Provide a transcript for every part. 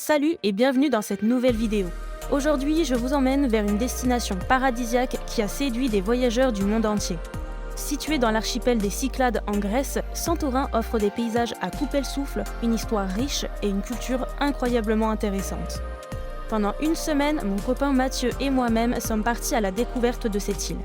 Salut et bienvenue dans cette nouvelle vidéo. Aujourd'hui, je vous emmène vers une destination paradisiaque qui a séduit des voyageurs du monde entier. Située dans l'archipel des Cyclades en Grèce, Santorin offre des paysages à couper le souffle, une histoire riche et une culture incroyablement intéressante. Pendant une semaine, mon copain Mathieu et moi-même sommes partis à la découverte de cette île.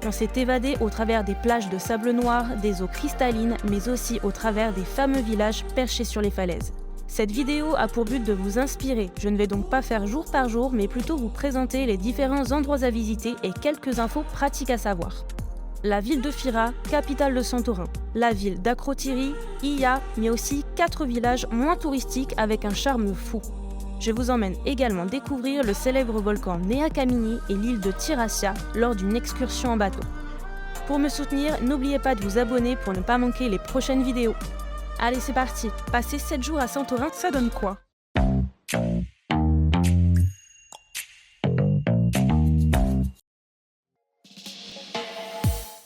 On s'est évadé au travers des plages de sable noir, des eaux cristallines, mais aussi au travers des fameux villages perchés sur les falaises. Cette vidéo a pour but de vous inspirer. Je ne vais donc pas faire jour par jour, mais plutôt vous présenter les différents endroits à visiter et quelques infos pratiques à savoir. La ville de Fira, capitale de Santorin. La ville d'Akrotiri, Iya, mais aussi 4 villages moins touristiques avec un charme fou. Je vous emmène également découvrir le célèbre volcan Nea Kamini et l'île de Tiracia lors d'une excursion en bateau. Pour me soutenir, n'oubliez pas de vous abonner pour ne pas manquer les prochaines vidéos. Allez, c'est parti. Passer 7 jours à Santorin, ça donne quoi?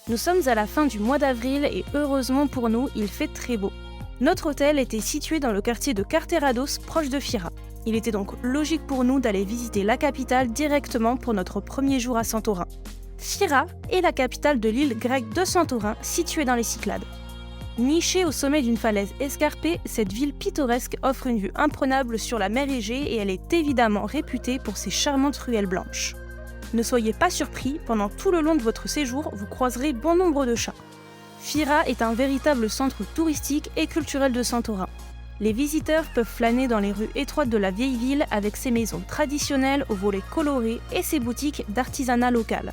Nous sommes à la fin du mois d'avril et heureusement pour nous, il fait très beau. Notre hôtel était situé dans le quartier de Carterados, proche de Fira. Il était donc logique pour nous d'aller visiter la capitale directement pour notre premier jour à Santorin. Fira est la capitale de l'île grecque de Santorin, située dans les Cyclades. Nichée au sommet d'une falaise escarpée, cette ville pittoresque offre une vue imprenable sur la mer Égée et elle est évidemment réputée pour ses charmantes ruelles blanches. Ne soyez pas surpris, pendant tout le long de votre séjour, vous croiserez bon nombre de chats. Fira est un véritable centre touristique et culturel de Santorin. Les visiteurs peuvent flâner dans les rues étroites de la vieille ville avec ses maisons traditionnelles aux volets colorés et ses boutiques d'artisanat local.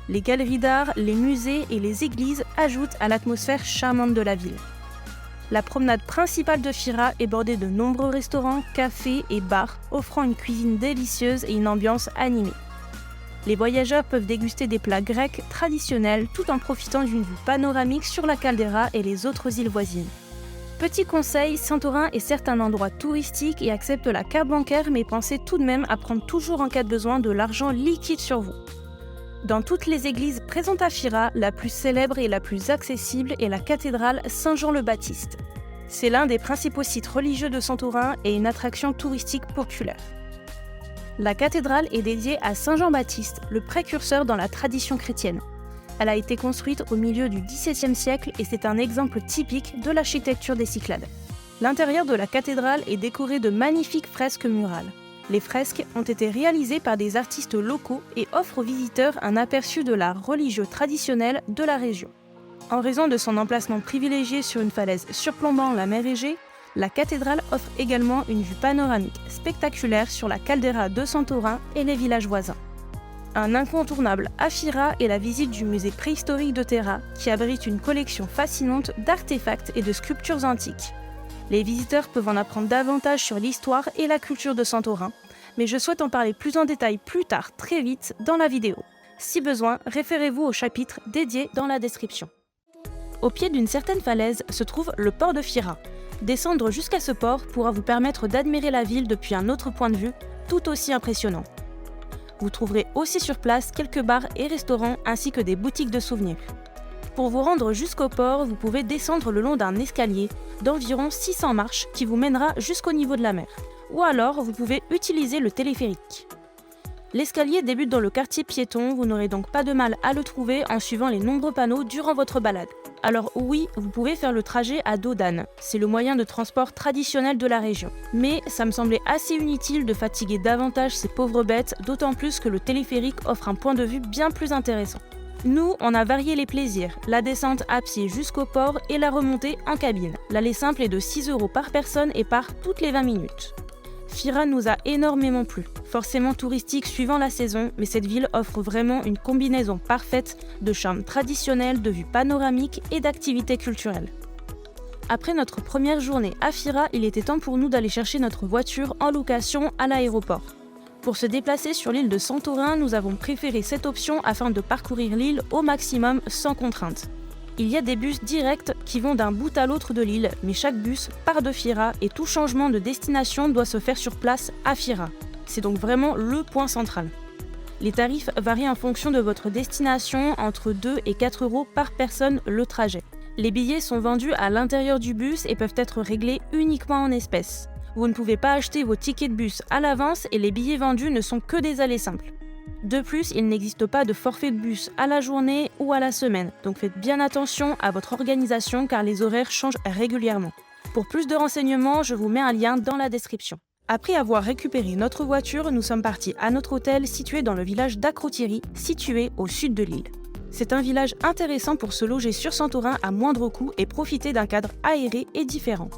Les galeries d'art, les musées et les églises ajoutent à l'atmosphère charmante de la ville. La promenade principale de Fira est bordée de nombreux restaurants, cafés et bars, offrant une cuisine délicieuse et une ambiance animée. Les voyageurs peuvent déguster des plats grecs traditionnels tout en profitant d'une vue panoramique sur la caldeira et les autres îles voisines. Petit conseil, Santorin est certes un endroit touristique et accepte la carte bancaire, mais pensez tout de même à prendre toujours en cas de besoin de l'argent liquide sur vous. Dans toutes les églises présentes à Fira, la plus célèbre et la plus accessible est la cathédrale Saint-Jean-le-Baptiste. C'est l'un des principaux sites religieux de Santorin et une attraction touristique populaire. La cathédrale est dédiée à Saint Jean-Baptiste, le précurseur dans la tradition chrétienne. Elle a été construite au milieu du XVIIe siècle et c'est un exemple typique de l'architecture des Cyclades. L'intérieur de la cathédrale est décoré de magnifiques fresques murales. Les fresques ont été réalisées par des artistes locaux et offrent aux visiteurs un aperçu de l'art religieux traditionnel de la région. En raison de son emplacement privilégié sur une falaise surplombant la mer Égée, la cathédrale offre également une vue panoramique spectaculaire sur la caldeira de Santorin et les villages voisins. Un incontournable à Fira est la visite du musée préhistorique de Terra, qui abrite une collection fascinante d'artefacts et de sculptures antiques. Les visiteurs peuvent en apprendre davantage sur l'histoire et la culture de Santorin, mais je souhaite en parler plus en détail plus tard, très vite, dans la vidéo. Si besoin, référez-vous au chapitre dédié dans la description. Au pied d'une certaine falaise se trouve le port de Fira. Descendre jusqu'à ce port pourra vous permettre d'admirer la ville depuis un autre point de vue, tout aussi impressionnant. Vous trouverez aussi sur place quelques bars et restaurants ainsi que des boutiques de souvenirs. Pour vous rendre jusqu'au port, vous pouvez descendre le long d'un escalier d'environ 600 marches qui vous mènera jusqu'au niveau de la mer. Ou alors, vous pouvez utiliser le téléphérique. L'escalier débute dans le quartier piéton, vous n'aurez donc pas de mal à le trouver en suivant les nombreux panneaux durant votre balade. Alors oui, vous pouvez faire le trajet à dos d'âne, c'est le moyen de transport traditionnel de la région. Mais ça me semblait assez inutile de fatiguer davantage ces pauvres bêtes, d'autant plus que le téléphérique offre un point de vue bien plus intéressant. Nous, on a varié les plaisirs, la descente à pied jusqu'au port et la remontée en cabine. L'aller simple est de 6 € par personne et part toutes les 20 minutes. Fira nous a énormément plu, forcément touristique suivant la saison, mais cette ville offre vraiment une combinaison parfaite de charme traditionnel, de vues panoramiques et d'activités culturelles. Après notre première journée à Fira, il était temps pour nous d'aller chercher notre voiture en location à l'aéroport. Pour se déplacer sur l'île de Santorin, nous avons préféré cette option afin de parcourir l'île au maximum sans contrainte. Il y a des bus directs qui vont d'un bout à l'autre de l'île, mais chaque bus part de Fira et tout changement de destination doit se faire sur place à Fira. C'est donc vraiment le point central. Les tarifs varient en fonction de votre destination, entre 2 et 4 € par personne le trajet. Les billets sont vendus à l'intérieur du bus et peuvent être réglés uniquement en espèces. Vous ne pouvez pas acheter vos tickets de bus à l'avance et les billets vendus ne sont que des allées simples. De plus, il n'existe pas de forfait de bus à la journée ou à la semaine, donc faites bien attention à votre organisation car les horaires changent régulièrement. Pour plus de renseignements, je vous mets un lien dans la description. Après avoir récupéré notre voiture, nous sommes partis à notre hôtel situé dans le village d'Akrotiri, situé au sud de l'île. C'est un village intéressant pour se loger sur Santorin à moindre coût et profiter d'un cadre aéré et différent.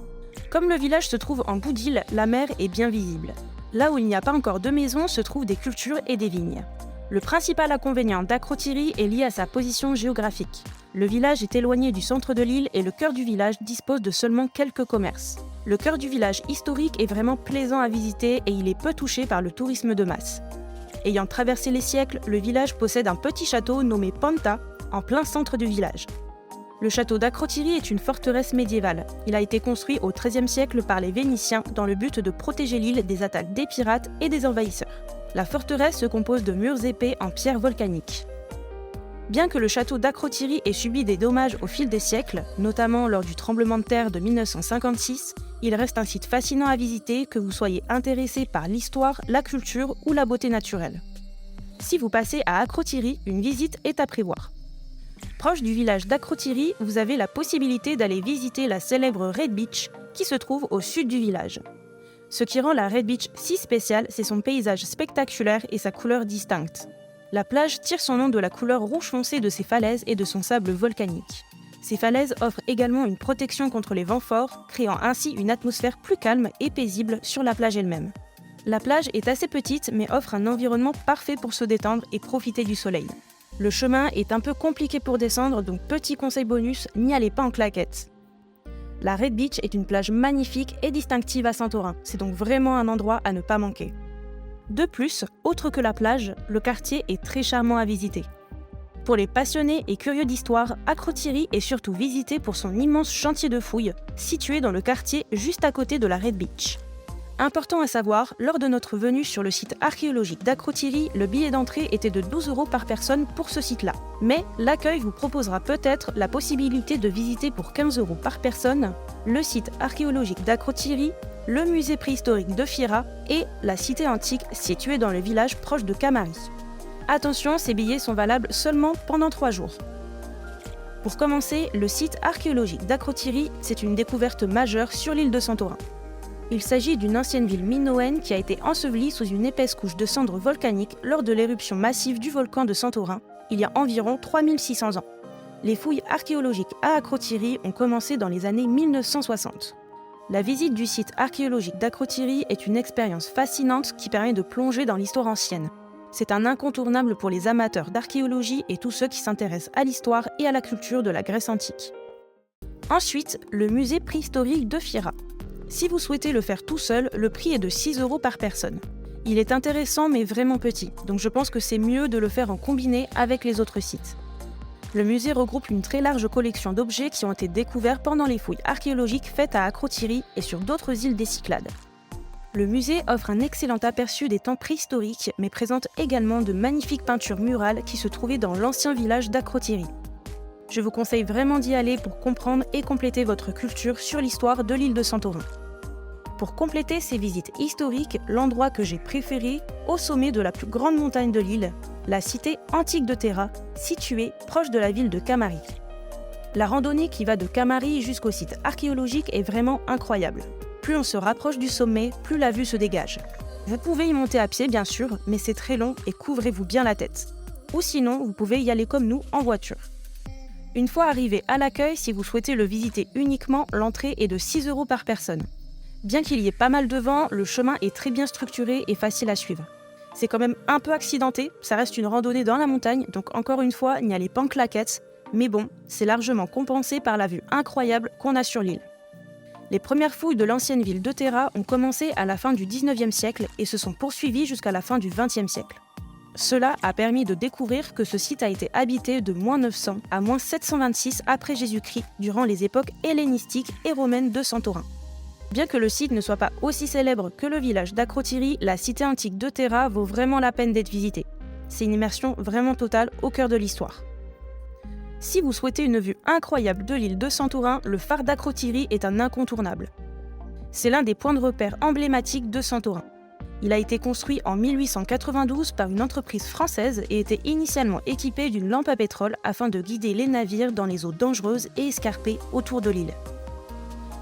Comme le village se trouve en bout d'île, la mer est bien visible. Là où il n'y a pas encore de maisons se trouvent des cultures et des vignes. Le principal inconvénient d'Akrotiri est lié à sa position géographique. Le village est éloigné du centre de l'île et le cœur du village dispose de seulement quelques commerces. Le cœur du village historique est vraiment plaisant à visiter et il est peu touché par le tourisme de masse. Ayant traversé les siècles, le village possède un petit château nommé Panta, en plein centre du village. Le château d'Akrotiri est une forteresse médiévale. Il a été construit au XIIIe siècle par les Vénitiens dans le but de protéger l'île des attaques des pirates et des envahisseurs. La forteresse se compose de murs épais en pierre volcanique. Bien que le château d'Akrotiri ait subi des dommages au fil des siècles, notamment lors du tremblement de terre de 1956, il reste un site fascinant à visiter que vous soyez intéressé par l'histoire, la culture ou la beauté naturelle. Si vous passez à Akrotiri, une visite est à prévoir. Proche du village d'Akrotiri, vous avez la possibilité d'aller visiter la célèbre Red Beach qui se trouve au sud du village. Ce qui rend la Red Beach si spéciale, c'est son paysage spectaculaire et sa couleur distincte. La plage tire son nom de la couleur rouge foncé de ses falaises et de son sable volcanique. Ces falaises offrent également une protection contre les vents forts, créant ainsi une atmosphère plus calme et paisible sur la plage elle-même. La plage est assez petite mais offre un environnement parfait pour se détendre et profiter du soleil. Le chemin est un peu compliqué pour descendre, donc petit conseil bonus, n'y allez pas en claquettes. La Red Beach est une plage magnifique et distinctive à Santorin, c'est donc vraiment un endroit à ne pas manquer. De plus, autre que la plage, le quartier est très charmant à visiter. Pour les passionnés et curieux d'histoire, Akrotiri est surtout visité pour son immense chantier de fouilles, situé dans le quartier juste à côté de la Red Beach. Important à savoir, lors de notre venue sur le site archéologique d'Akrotiri, le billet d'entrée était de 12 € par personne pour ce site-là. Mais l'accueil vous proposera peut-être la possibilité de visiter pour 15 € par personne le site archéologique d'Akrotiri, le musée préhistorique de Fira et la cité antique située dans le village proche de Kamari. Attention, ces billets sont valables seulement pendant 3 jours. Pour commencer, le site archéologique d'Akrotiri, c'est une découverte majeure sur l'île de Santorin. Il s'agit d'une ancienne ville minoenne qui a été ensevelie sous une épaisse couche de cendres volcaniques lors de l'éruption massive du volcan de Santorin, il y a environ 3600 ans. Les fouilles archéologiques à Akrotiri ont commencé dans les années 1960. La visite du site archéologique d'Akrotiri est une expérience fascinante qui permet de plonger dans l'histoire ancienne. C'est un incontournable pour les amateurs d'archéologie et tous ceux qui s'intéressent à l'histoire et à la culture de la Grèce antique. Ensuite, le musée préhistorique de Fira. Si vous souhaitez le faire tout seul, le prix est de 6 € par personne. Il est intéressant mais vraiment petit, donc je pense que c'est mieux de le faire en combiné avec les autres sites. Le musée regroupe une très large collection d'objets qui ont été découverts pendant les fouilles archéologiques faites à Akrotiri et sur d'autres îles des Cyclades. Le musée offre un excellent aperçu des temps préhistoriques, mais présente également de magnifiques peintures murales qui se trouvaient dans l'ancien village d'Akrotiri. Je vous conseille vraiment d'y aller pour comprendre et compléter votre culture sur l'histoire de l'île de Santorin. Pour compléter ces visites historiques, l'endroit que j'ai préféré, au sommet de la plus grande montagne de l'île, la cité antique de Tera, située proche de la ville de Kamari. La randonnée qui va de Kamari jusqu'au site archéologique est vraiment incroyable. Plus on se rapproche du sommet, plus la vue se dégage. Vous pouvez y monter à pied bien sûr, mais c'est très long et couvrez-vous bien la tête. Ou sinon, vous pouvez y aller comme nous en voiture. Une fois arrivé à l'accueil, si vous souhaitez le visiter uniquement, l'entrée est de 6 € par personne. Bien qu'il y ait pas mal de vent, le chemin est très bien structuré et facile à suivre. C'est quand même un peu accidenté, ça reste une randonnée dans la montagne, donc encore une fois, n'y allez pas en claquettes, mais bon, c'est largement compensé par la vue incroyable qu'on a sur l'île. Les premières fouilles de l'ancienne ville de Tera ont commencé à la fin du 19e siècle et se sont poursuivies jusqu'à la fin du 20e siècle. Cela a permis de découvrir que ce site a été habité de -900 à -726 après Jésus-Christ durant les époques hellénistiques et romaines de Santorin. Bien que le site ne soit pas aussi célèbre que le village d'Akrotiri, la cité antique de Tera vaut vraiment la peine d'être visitée. C'est une immersion vraiment totale au cœur de l'histoire. Si vous souhaitez une vue incroyable de l'île de Santorin, le phare d'Akrotiri est un incontournable. C'est l'un des points de repère emblématiques de Santorin. Il a été construit en 1892 par une entreprise française et était initialement équipé d'une lampe à pétrole afin de guider les navires dans les eaux dangereuses et escarpées autour de l'île.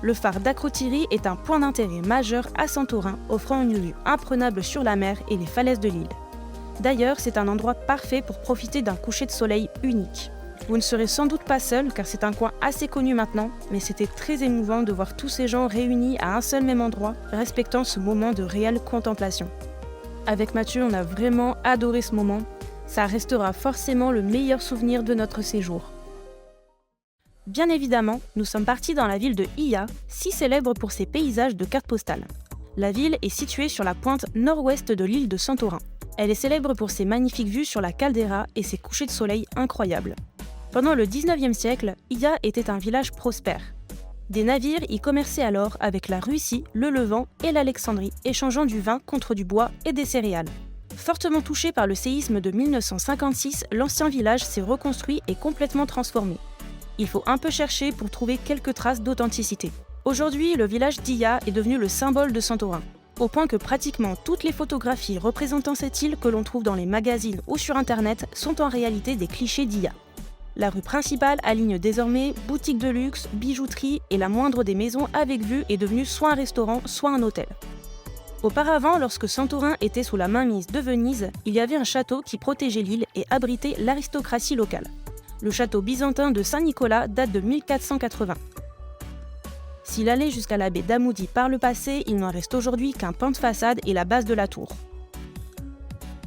Le phare d'Akrotiri est un point d'intérêt majeur à Santorin, offrant une vue imprenable sur la mer et les falaises de l'île. D'ailleurs, c'est un endroit parfait pour profiter d'un coucher de soleil unique. Vous ne serez sans doute pas seul car c'est un coin assez connu maintenant, mais c'était très émouvant de voir tous ces gens réunis à un seul même endroit, respectant ce moment de réelle contemplation. Avec Mathieu, on a vraiment adoré ce moment. Ça restera forcément le meilleur souvenir de notre séjour. Bien évidemment, nous sommes partis dans la ville de Iya, si célèbre pour ses paysages de cartes postales. La ville est située sur la pointe nord-ouest de l'île de Santorin. Elle est célèbre pour ses magnifiques vues sur la caldeira et ses couchers de soleil incroyables. Pendant le 19e siècle, Iya était un village prospère. Des navires y commerçaient alors avec la Russie, le Levant et l'Alexandrie, échangeant du vin contre du bois et des céréales. Fortement touché par le séisme de 1956, l'ancien village s'est reconstruit et complètement transformé. Il faut un peu chercher pour trouver quelques traces d'authenticité. Aujourd'hui, le village d'Iya est devenu le symbole de Santorin, au point que pratiquement toutes les photographies représentant cette île que l'on trouve dans les magazines ou sur internet sont en réalité des clichés d'Iya. La rue principale aligne désormais boutiques de luxe, bijouterie et la moindre des maisons avec vue est devenue soit un restaurant, soit un hôtel. Auparavant, lorsque Santorin était sous la mainmise de Venise, il y avait un château qui protégeait l'île et abritait l'aristocratie locale. Le château byzantin de Saint-Nicolas date de 1480. S'il allait jusqu'à la baie d'Amoudi par le passé, il n'en reste aujourd'hui qu'un pan de façade et la base de la tour.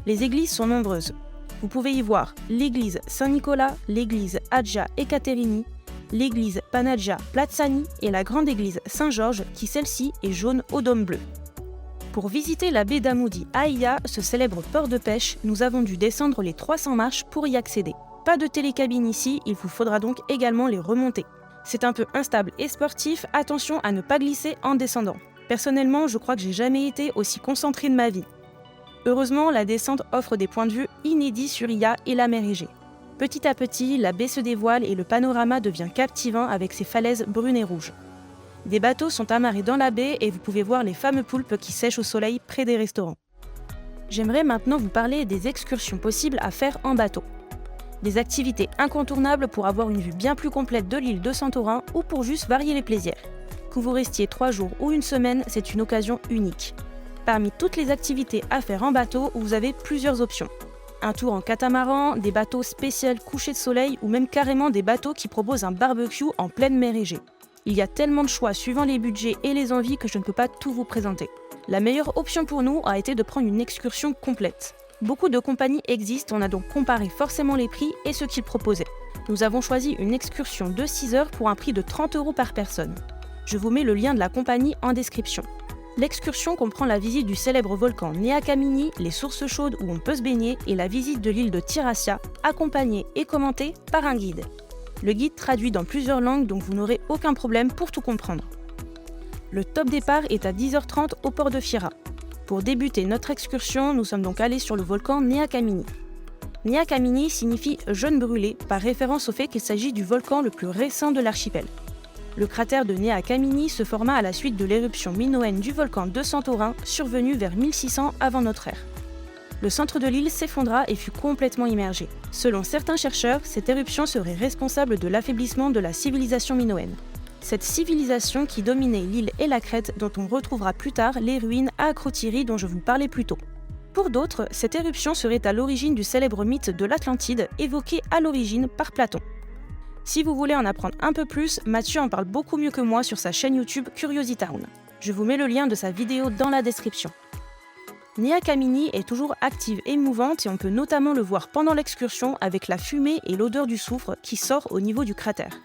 Les églises sont nombreuses. Vous pouvez y voir l'église Saint-Nicolas, l'église Hadja Ekaterini, l'église Panagja Platsani et la grande église Saint-Georges qui celle-ci est jaune au dôme bleu. Pour visiter la baie d'Amoudi à Iya, ce célèbre port de pêche, nous avons dû descendre les 300 marches pour y accéder. Pas de télécabine ici, il vous faudra donc également les remonter. C'est un peu instable et sportif, attention à ne pas glisser en descendant. Personnellement, je crois que j'ai jamais été aussi concentré de ma vie. Heureusement, la descente offre des points de vue inédits sur Iya et la mer Égée. Petit à petit, la baie se dévoile et le panorama devient captivant avec ses falaises brunes et rouges. Des bateaux sont amarrés dans la baie et vous pouvez voir les fameux poulpes qui sèchent au soleil près des restaurants. J'aimerais maintenant vous parler des excursions possibles à faire en bateau. Des activités incontournables pour avoir une vue bien plus complète de l'île de Santorin ou pour juste varier les plaisirs. Que vous restiez 3 jours ou une semaine, c'est une occasion unique. Parmi toutes les activités à faire en bateau, vous avez plusieurs options. Un tour en catamaran, des bateaux spéciaux couchers de soleil ou même carrément des bateaux qui proposent un barbecue en pleine mer Égée. Il y a tellement de choix suivant les budgets et les envies que je ne peux pas tout vous présenter. La meilleure option pour nous a été de prendre une excursion complète. Beaucoup de compagnies existent, on a donc comparé forcément les prix et ce qu'ils proposaient. Nous avons choisi une excursion de 6 heures pour un prix de 30 € par personne. Je vous mets le lien de la compagnie en description. L'excursion comprend la visite du célèbre volcan Nea Kamini, les sources chaudes où on peut se baigner et la visite de l'île de Tirassia, accompagnée et commentée par un guide. Le guide traduit dans plusieurs langues donc vous n'aurez aucun problème pour tout comprendre. Le top départ est à 10h30 au port de Fira. Pour débuter notre excursion, nous sommes donc allés sur le volcan Nea Kamini. Nea Kamini signifie « jeune brûlé » par référence au fait qu'il s'agit du volcan le plus récent de l'archipel. Le cratère de Nea Kamini se forma à la suite de l'éruption minoenne du volcan de Santorin, survenue vers 1600 avant notre ère. Le centre de l'île s'effondra et fut complètement immergé. Selon certains chercheurs, cette éruption serait responsable de l'affaiblissement de la civilisation minoenne. Cette civilisation qui dominait l'île et la Crète dont on retrouvera plus tard les ruines à Akrotiri dont je vous parlais plus tôt. Pour d'autres, cette éruption serait à l'origine du célèbre mythe de l'Atlantide évoqué à l'origine par Platon. Si vous voulez en apprendre un peu plus, Mathieu en parle beaucoup mieux que moi sur sa chaîne YouTube Curiosity Town. Je vous mets le lien de sa vidéo dans la description. Nea Kamini est toujours active et mouvante et on peut notamment le voir pendant l'excursion avec la fumée et l'odeur du soufre qui sort au niveau du cratère.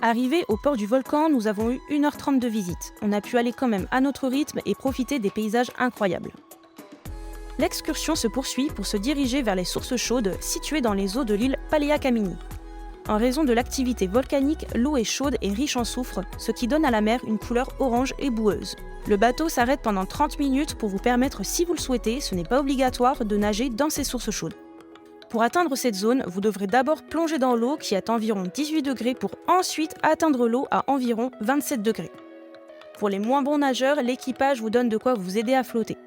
Arrivés au port du volcan, nous avons eu 1h30 de visite. On a pu aller quand même à notre rythme et profiter des paysages incroyables. L'excursion se poursuit pour se diriger vers les sources chaudes situées dans les eaux de l'île Palea Kamini. En raison de l'activité volcanique, l'eau est chaude et riche en soufre, ce qui donne à la mer une couleur orange et boueuse. Le bateau s'arrête pendant 30 minutes pour vous permettre, si vous le souhaitez, ce n'est pas obligatoire, de nager dans ces sources chaudes. Pour atteindre cette zone, vous devrez d'abord plonger dans l'eau qui est à environ 18 degrés pour ensuite atteindre l'eau à environ 27 degrés. Pour les moins bons nageurs, l'équipage vous donne de quoi vous aider à flotter.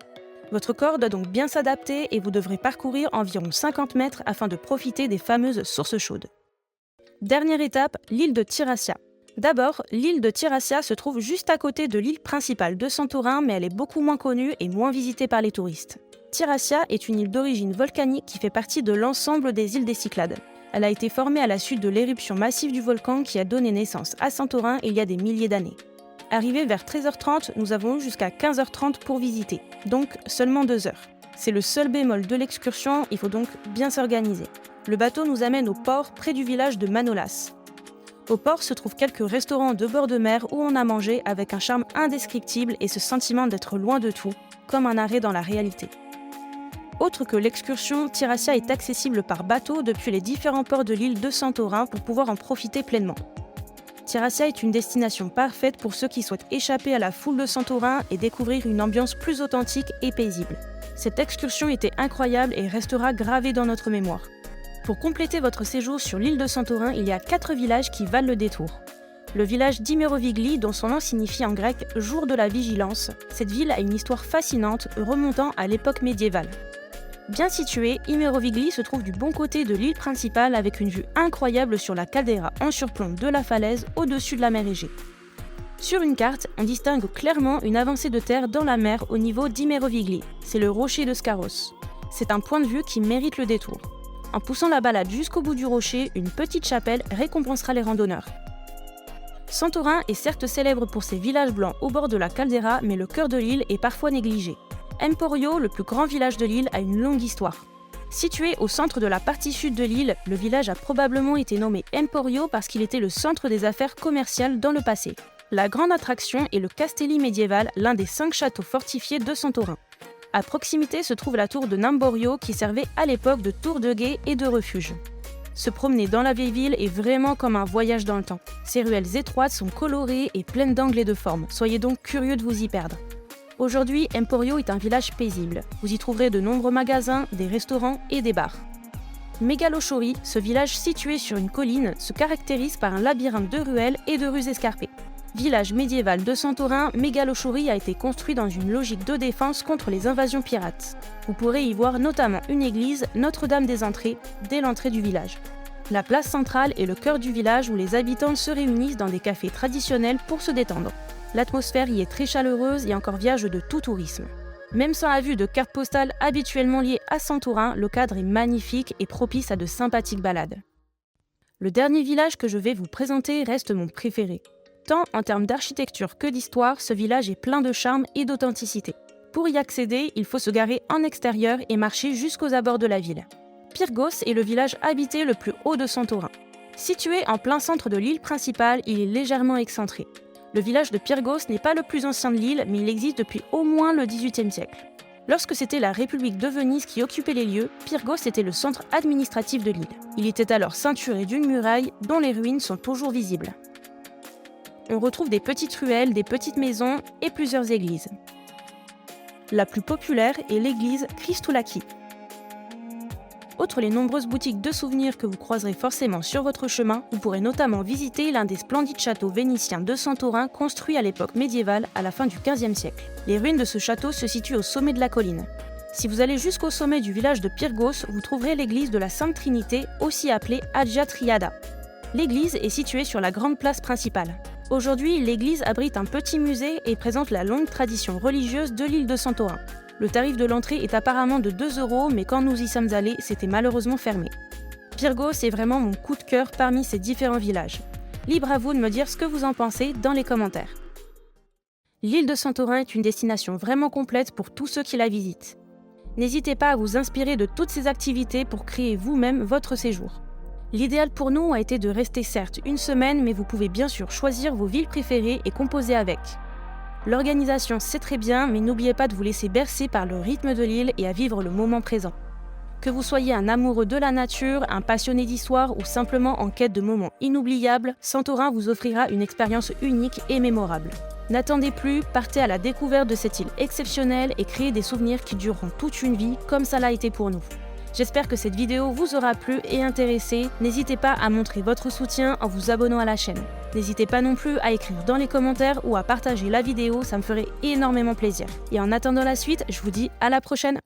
Votre corps doit donc bien s'adapter et vous devrez parcourir environ 50 mètres afin de profiter des fameuses sources chaudes. Dernière étape, l'île de Tyrrhassia. D'abord, l'île de Tyrrhassia se trouve juste à côté de l'île principale de Santorin, mais elle est beaucoup moins connue et moins visitée par les touristes. Tyrrhassia est une île d'origine volcanique qui fait partie de l'ensemble des îles des Cyclades. Elle a été formée à la suite de l'éruption massive du volcan qui a donné naissance à Santorin il y a des milliers d'années. Arrivé vers 13h30, nous avons eu jusqu'à 15h30 pour visiter, donc seulement 2 heures. C'est le seul bémol de l'excursion, il faut donc bien s'organiser. Le bateau nous amène au port près du village de Manolas. Au port se trouvent quelques restaurants de bord de mer où on a mangé avec un charme indescriptible et ce sentiment d'être loin de tout, comme un arrêt dans la réalité. Autre que l'excursion, Tyrrhassia est accessible par bateau depuis les différents ports de l'île de Santorin pour pouvoir en profiter pleinement. Tyrrhassia est une destination parfaite pour ceux qui souhaitent échapper à la foule de Santorin et découvrir une ambiance plus authentique et paisible. Cette excursion était incroyable et restera gravée dans notre mémoire. Pour compléter votre séjour sur l'île de Santorin, il y a 4 villages qui valent le détour. Le village d'Imerovigli, dont son nom signifie en grec « jour de la vigilance », cette ville a une histoire fascinante remontant à l'époque médiévale. Bien situé, Imerovigli se trouve du bon côté de l'île principale avec une vue incroyable sur la caldeira en surplomb de la falaise au-dessus de la mer Égée. Sur une carte, on distingue clairement une avancée de terre dans la mer au niveau d'Imerovigli, c'est le rocher de Scaros. C'est un point de vue qui mérite le détour. En poussant la balade jusqu'au bout du rocher, une petite chapelle récompensera les randonneurs. Santorin est certes célèbre pour ses villages blancs au bord de la caldeira, mais le cœur de l'île est parfois négligé. Emporio, le plus grand village de l'île, a une longue histoire. Situé au centre de la partie sud de l'île, le village a probablement été nommé Emporio parce qu'il était le centre des affaires commerciales dans le passé. La grande attraction est le Castelli médiéval, l'un des 5 châteaux fortifiés de Santorin. À proximité se trouve la tour de Namborio qui servait à l'époque de tour de guet et de refuge. Se promener dans la vieille ville est vraiment comme un voyage dans le temps. Ses ruelles étroites sont colorées et pleines d'angles et de formes, soyez donc curieux de vous y perdre. Aujourd'hui, Emporio est un village paisible. Vous y trouverez de nombreux magasins, des restaurants et des bars. Megalochori, ce village situé sur une colline, se caractérise par un labyrinthe de ruelles et de rues escarpées. Village médiéval de Santorin, Megalochori a été construit dans une logique de défense contre les invasions pirates. Vous pourrez y voir notamment une église, Notre-Dame des Entrées, dès l'entrée du village. La place centrale est le cœur du village où les habitants se réunissent dans des cafés traditionnels pour se détendre. L'atmosphère y est très chaleureuse et encore vierge de tout tourisme. Même sans la vue de cartes postales habituellement liées à Santorin, le cadre est magnifique et propice à de sympathiques balades. Le dernier village que je vais vous présenter reste mon préféré. Tant en termes d'architecture que d'histoire, ce village est plein de charme et d'authenticité. Pour y accéder, il faut se garer en extérieur et marcher jusqu'aux abords de la ville. Pyrgos est le village habité le plus haut de Santorin. Situé en plein centre de l'île principale, il est légèrement excentré. Le village de Pyrgos n'est pas le plus ancien de l'île, mais il existe depuis au moins le XVIIIe siècle. Lorsque c'était la République de Venise qui occupait les lieux, Pyrgos était le centre administratif de l'île. Il était alors ceinturé d'une muraille dont les ruines sont toujours visibles. On retrouve des petites ruelles, des petites maisons et plusieurs églises. La plus populaire est l'église Kristoulaki. Outre les nombreuses boutiques de souvenirs que vous croiserez forcément sur votre chemin, vous pourrez notamment visiter l'un des splendides châteaux vénitiens de Santorin construit à l'époque médiévale à la fin du XVe siècle. Les ruines de ce château se situent au sommet de la colline. Si vous allez jusqu'au sommet du village de Pyrgos, vous trouverez l'église de la Sainte Trinité, aussi appelée Agia Triada. L'église est située sur la grande place principale. Aujourd'hui, l'église abrite un petit musée et présente la longue tradition religieuse de l'île de Santorin. Le tarif de l'entrée est apparemment de 2 €, mais quand nous y sommes allés, c'était malheureusement fermé. Pyrgos est vraiment mon coup de cœur parmi ces différents villages. Libre à vous de me dire ce que vous en pensez dans les commentaires. L'île de Santorin est une destination vraiment complète pour tous ceux qui la visitent. N'hésitez pas à vous inspirer de toutes ces activités pour créer vous-même votre séjour. L'idéal pour nous a été de rester certes une semaine, mais vous pouvez bien sûr choisir vos villes préférées et composer avec. L'organisation c'est très bien, mais n'oubliez pas de vous laisser bercer par le rythme de l'île et à vivre le moment présent. Que vous soyez un amoureux de la nature, un passionné d'histoire ou simplement en quête de moments inoubliables, Santorin vous offrira une expérience unique et mémorable. N'attendez plus, partez à la découverte de cette île exceptionnelle et créez des souvenirs qui dureront toute une vie comme ça l'a été pour nous. J'espère que cette vidéo vous aura plu et intéressé. N'hésitez pas à montrer votre soutien en vous abonnant à la chaîne. N'hésitez pas non plus à écrire dans les commentaires ou à partager la vidéo, ça me ferait énormément plaisir. Et en attendant la suite, je vous dis à la prochaine.